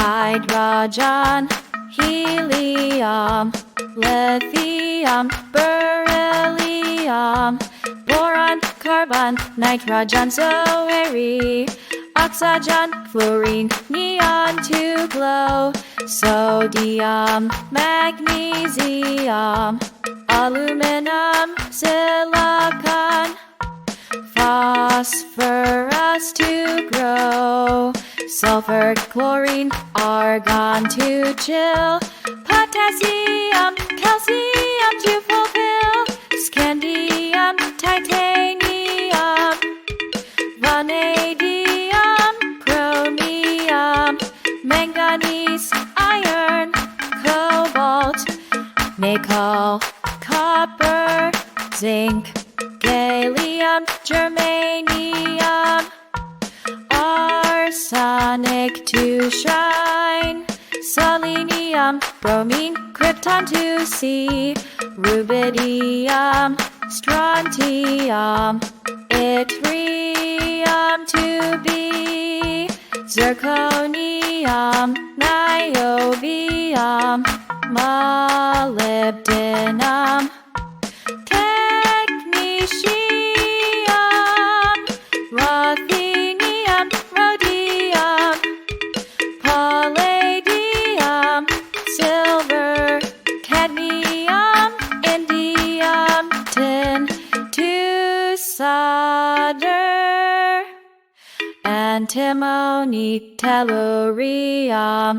hydrogen, helium, lithium, beryllium, boron, carbon, nitrogen, so oxygen, fluorine, neon to glow, sodium, magnesium, aluminum, silicon, phosphorus to grow, sulfur, chlorine, argon to chill, potassium, calcium to fulfill, scandium, titanium, vanadium, chromium, manganese, iron, cobalt, nickel, copper, zinc, gallium, germanium, arsenic to shine, selenium, bromine, krypton to see, rubidium, strontium, yttrium to be, zirconium, niobium, molybdenum, technetium, ruthenium, rhodium, palladium, silver, cadmium, indium, tin to solder, antimony, tellurium,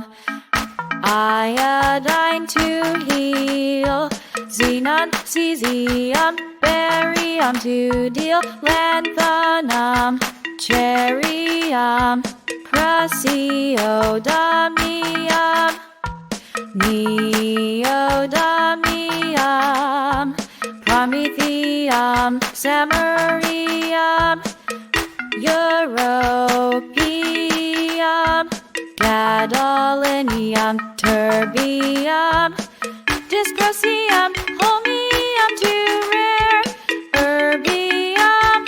iodine to heal, xenon, cesium, barium to deal, lanthanum, cerium, praseodymium, neodymium, promethium, samarium, europium, gadolinium, terbium, dysprosium, holmium to rare, erbium,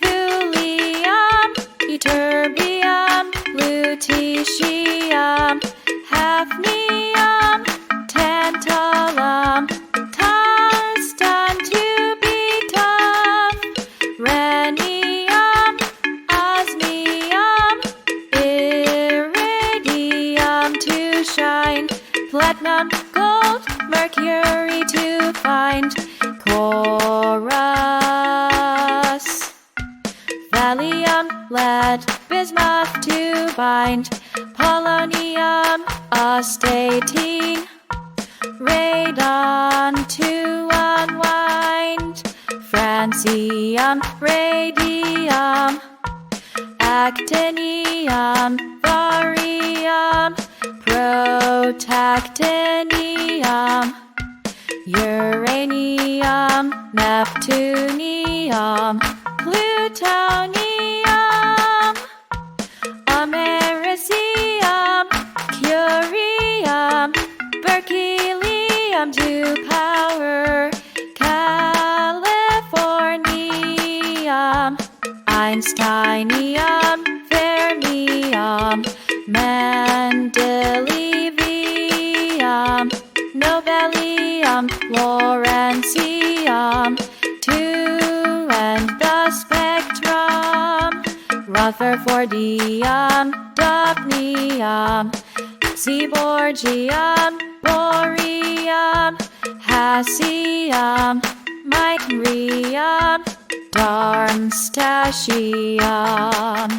thulium, ytterbium, lutetium, hafnium, tantalum, tungsten to be tough, rhenium, osmium, iridium to shine, platinum, gold, mercury to find, chorus, thallium, lead, bismuth to bind, polonium, astatine, radon to unwind, francium, radium, actinium, thorium, protactinium, uranium, neptunium, plutonium, americium, curium, berkelium to power, californium, einsteinium, fermium, mendelevium, nobelium, lawrencium, to end the spectrum, rutherfordium, dapnium, seaborgium, bohrium, hassium, micrium, darmstadtium.